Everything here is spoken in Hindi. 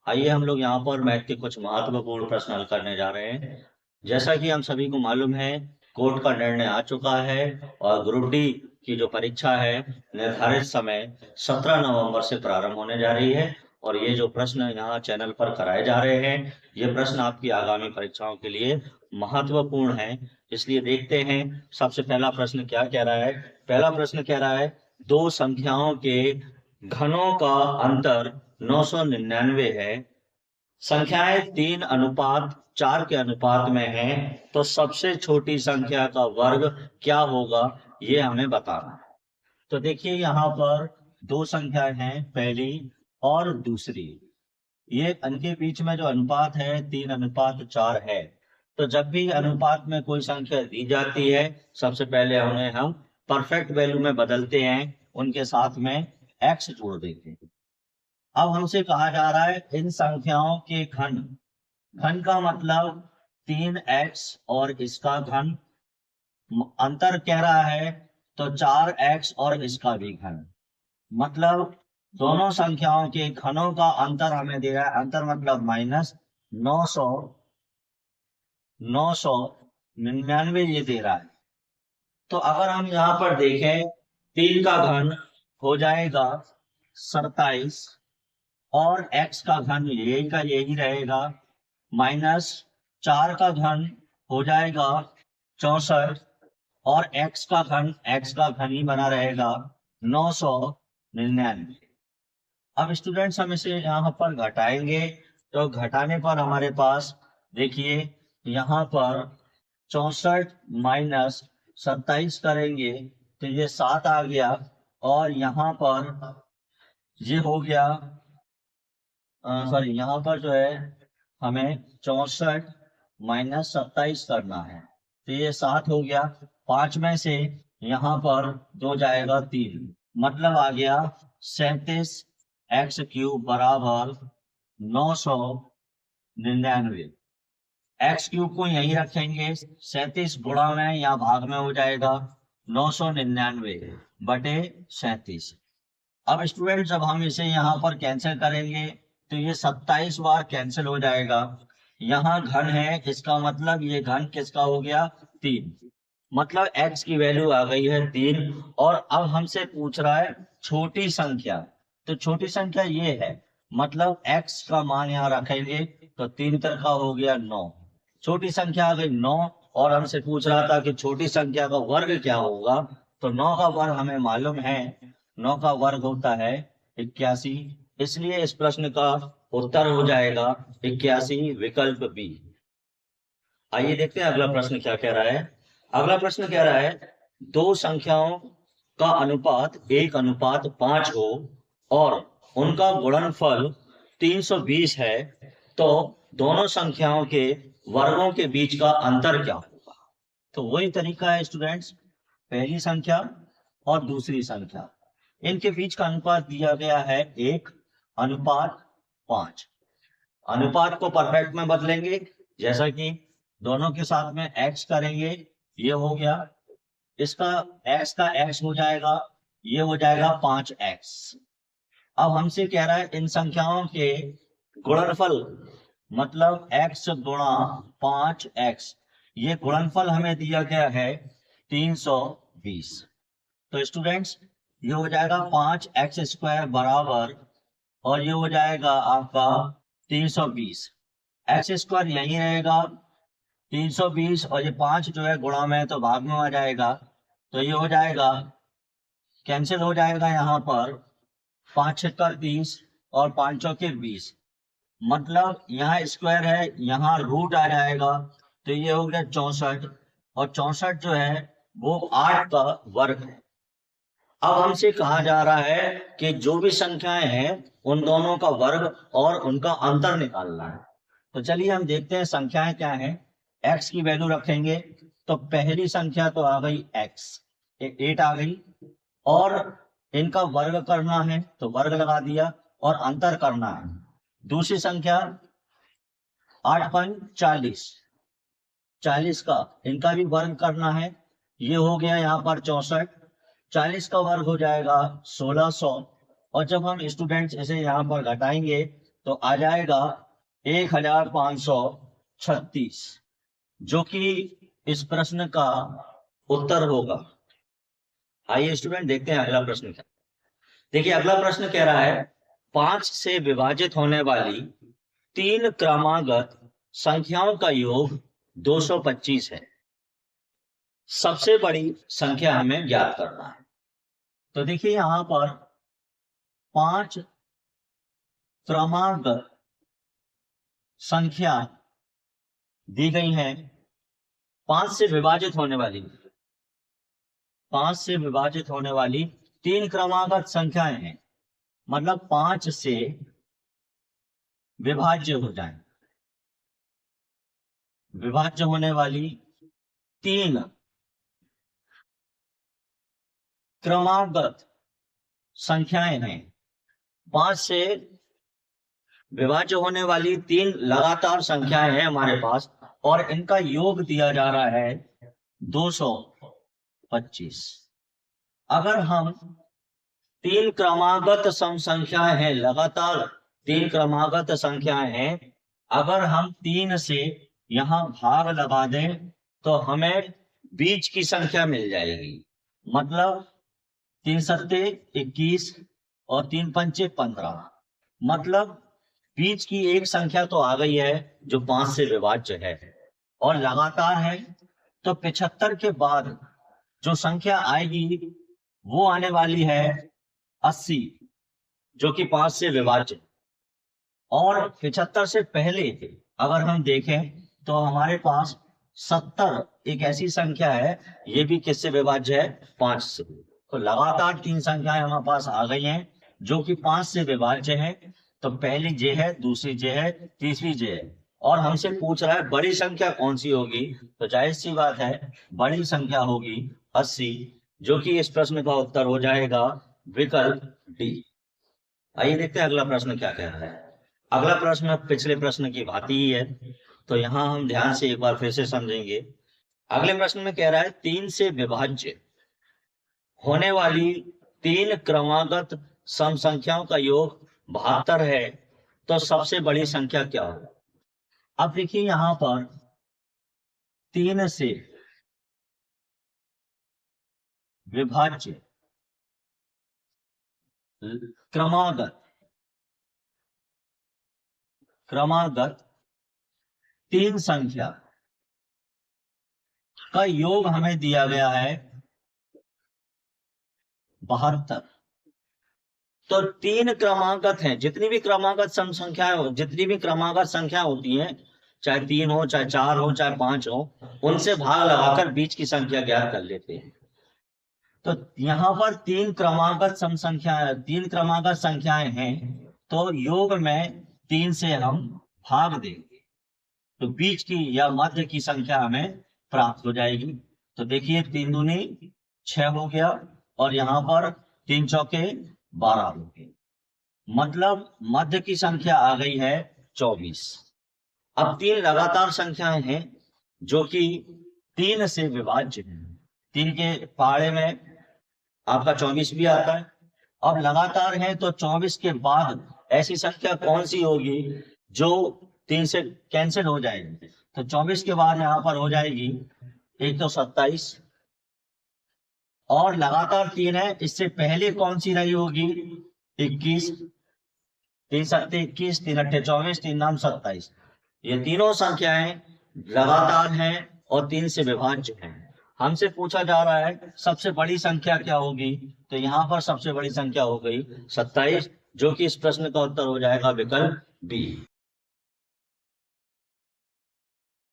आइए हम लोग यहाँ पर मैथ के कुछ महत्वपूर्ण प्रश्न हल करने जा रहे हैं। जैसा कि हम सभी को मालूम है, कोर्ट का निर्णय आ चुका है और ग्रुप डी की जो परीक्षा है निर्धारित समय 17 नवंबर से प्रारंभ होने जा रही है। और ये जो प्रश्न यहाँ चैनल पर कराए जा रहे हैं, ये प्रश्न आपकी आगामी परीक्षाओं के लिए महत्वपूर्ण है। इसलिए देखते हैं सबसे पहला प्रश्न क्या कह रहा है। पहला प्रश्न कह रहा है, दो संख्याओं के घनों का अंतर 999 है। संख्याएं 3:4 के अनुपात में हैं, तो सबसे छोटी संख्या का वर्ग क्या होगा, ये हमें बताना है। तो देखिए यहाँ पर दो संख्याएं हैं, पहली और दूसरी। ये इनके बीच में जो अनुपात है 3:4 है। तो जब भी अनुपात में कोई संख्या दी जाती है, सबसे पहले उन्हें हम परफेक्ट वैल्यू में बदलते हैं, उनके साथ में एक्स जोड़ देते हैं। अब हमसे कहा जा रहा है इन संख्याओं के घन। घन का मतलब 3x और इसका घन। अंतर कह रहा है तो 4x और इसका भी घन। मतलब दोनों संख्याओं के घनों का अंतर हमें दे रहा है। अंतर मतलब माइनस 999 ये दे रहा है। तो अगर हम यहाँ पर देखें, 3 का घन हो जाएगा 27 और x का घन यही का यही रहेगा, माइनस 4 का घन हो जाएगा 64 और x का घन ही बना रहेगा 999। अब स्टूडेंट्स हम इसे यहाँ पर घटाएंगे, तो घटाने पर हमारे पास देखिए यहाँ पर 64 माइनस 27 करेंगे तो ये 7 आ गया, और यहाँ पर ये हो गया, सॉरी यहाँ पर जो है हमें 64 माइनस 27 करना है, तो ये 7 हो गया। 5 में से यहाँ पर 2 जाएगा 3, मतलब आ गया 37 एक्स क्यूब बराबर 999। एक्स क्यूब को यही रखेंगे, 37 गुणा में या भाग में हो जाएगा 999 बटे 37। अब स्टूडेंट जब हम इसे यहाँ पर कैंसिल करेंगे तो ये 27 बार कैंसिल हो जाएगा। यहाँ घन है, इसका मतलब ये घन किसका हो गया, 3। मतलब x की वैल्यू आ गई है 3। और अब हमसे पूछ रहा है छोटी संख्या, तो छोटी संख्या ये है, मतलब x का मान यहाँ रखेंगे तो 3 तक का हो गया 9। छोटी संख्या आ गई 9, और हमसे पूछ रहा था कि छोटी संख्या का वर्ग क्या होगा। तो 9 का वर्ग हमें मालूम है, 9 का वर्ग होता है 81। इसलिए इस प्रश्न का उत्तर हो जाएगा 81, विकल्प बी। आइए देखते हैं अगला प्रश्न क्या कह रहा है। अगला प्रश्न कह रहा है, दो संख्याओं का अनुपात 1:5 हो और उनका गुणनफल 320 है, तो दोनों संख्याओं के वर्गों के बीच का अंतर क्या होगा। तो वही तरीका है स्टूडेंट्स, पहली संख्या और दूसरी संख्या, इनके बीच का अनुपात दिया गया है 1:5। अनुपात को परफेक्ट में बदलेंगे, जैसा कि दोनों के साथ में x करेंगे, ये हो गया, इसका x का x हो जाएगा, ये हो जाएगा 5x। अब हमसे कह रहा है इन संख्याओं के गुणनफल, मतलब x गुणा 5x, ये गुणनफल हमें दिया गया है 320। तो स्टूडेंट्स ये हो जाएगा 5x² बराबर, और ये हो जाएगा आपका 320। x² यही रहेगा 320, और ये 5 जो है गुणा में तो भाग में आ जाएगा, तो ये हो जाएगा, कैंसिल हो जाएगा यहाँ पर, 5 6 30 और 5 चौके 20। मतलब यहाँ स्क्वायर है, यहाँ रूट आ जाएगा, तो ये हो गया 64, और 64 जो है वो 8 का वर्ग है। अब हमसे कहा जा रहा है कि जो भी संख्याएं हैं उन दोनों का वर्ग और उनका अंतर निकालना है। तो चलिए हम देखते हैं संख्याएं क्या हैं। x की वैल्यू रखेंगे, तो पहली संख्या तो आ गई x, 8 आ गई, और इनका वर्ग करना है तो वर्ग लगा दिया, और अंतर करना है। दूसरी संख्या 8×40, 40 का इनका भी वर्ग करना है, ये हो गया यहाँ पर 64। 40 का वर्ग हो जाएगा 1600, और जब हम स्टूडेंट्स इसे यहाँ पर घटाएंगे तो आ जाएगा 1536, जो कि इस प्रश्न का उत्तर होगा। आइए स्टूडेंट देखते हैं अगला प्रश्न क्या। देखिए अगला प्रश्न कह रहा है 5 से विभाजित होने वाली 3 क्रमागत संख्याओं का योग 225 है। सबसे बड़ी संख्या हमें ज्ञात करना है। तो देखिए यहां पर 5 क्रमागत संख्या दी गई हैं। 5 से विभाजित होने वाली 3 क्रमागत संख्याएं हैं, मतलब 5 से विभाज्य हो जाए। विभाज्य होने वाली 3 क्रमागत संख्याएं हैं। 5 से विभाज्य होने वाली 3 लगातार संख्याएं हैं हमारे पास, और इनका योग दिया जा रहा है 225। अगर हम 3 क्रमागत सम संख्याएं हैं, लगातार 3 क्रमागत संख्याएं हैं, अगर हम 3 से यहां भाग लगा दें तो हमें बीच की संख्या मिल जाएगी। मतलब 3 सत्ते 21 और 3 पंचे 15, मतलब बीच की एक संख्या तो आ गई है जो 5 से विभाज्य है और लगातार है। तो 75 के बाद जो संख्या आएगी वो आने वाली है 80, जो कि 5 से विभाज्य। और 75 से पहले अगर हम देखें तो हमारे पास 70 एक ऐसी संख्या है, ये भी किससे विभाज्य है? 5 से। तो लगातार 3 संख्याएं हमारे पास आ गई हैं जो कि 5 से विभाज्य है। तो पहली जे है, दूसरी जे है, तीसरी जे है, और हमसे पूछ रहा है बड़ी संख्या कौन सी होगी। तो जाहिर सी बात है बड़ी संख्या होगी 80, जो कि इस प्रश्न का उत्तर हो जाएगा विकल्प डी। आइए देखते हैं अगला प्रश्न क्या कह रहा है। अगला प्रश्न पिछले प्रश्न की भांति ही है, तो यहां हम ध्यान से एक बार फिर से समझेंगे। अगले प्रश्न में कह रहा है 3 से विभाज्य होने वाली 3 क्रमागत सम संख्याओं का योग 72 है, तो सबसे बड़ी संख्या क्या हो। अब देखिए यहां पर 3 से विभाज्य क्रमागत 3 संख्या का योग हमें दिया गया है 72। तो 3 क्रमागत हैं, जितनी भी क्रमागत सम संख्याएं, जितनी भी क्रमागत संख्या होती हैं, चाहे 3 हो, चाहे 4 हो, चाहे 5 हो, उनसे भाग लगाकर बीच की संख्या ज्ञात कर लेते हैं। तो यहां पर 3 क्रमागत सम संख्याएं, 3 क्रमागत संख्याएं हैं, तो योग में 3 से हम भाग देंगे तो बीच की या मध्य की संख्या हमें प्राप्त हो जाएगी। तो देखिए 3 दूनी 6 हो गया, और यहां पर 3 चौके 12 हो गए, मतलब मध्य की संख्या आ गई है 24। अब 3 लगातार संख्याएं हैं जो कि 3 से विभाज्य हैं। 3 के पहाड़े में आपका 24 भी आता है। अब लगातार है तो 24 के बाद ऐसी संख्या कौन सी होगी जो 3 से कैंसिल हो जाएगी। तो 24 के बाद यहां पर हो जाएगी 1 तो 27, और लगातार 3 है, इससे पहले कौन सी रही होगी 21, 3 सत्ते 21, 3 अट्ठे 24, 3 नाम 27। ये तीनों संख्याएं लगातार हैं और 3 से विभाज्य हैं। हमसे पूछा जा रहा है सबसे बड़ी संख्या क्या होगी, तो यहाँ पर सबसे बड़ी संख्या हो गई 27, जो कि इस प्रश्न का उत्तर हो जाएगा विकल्प बी।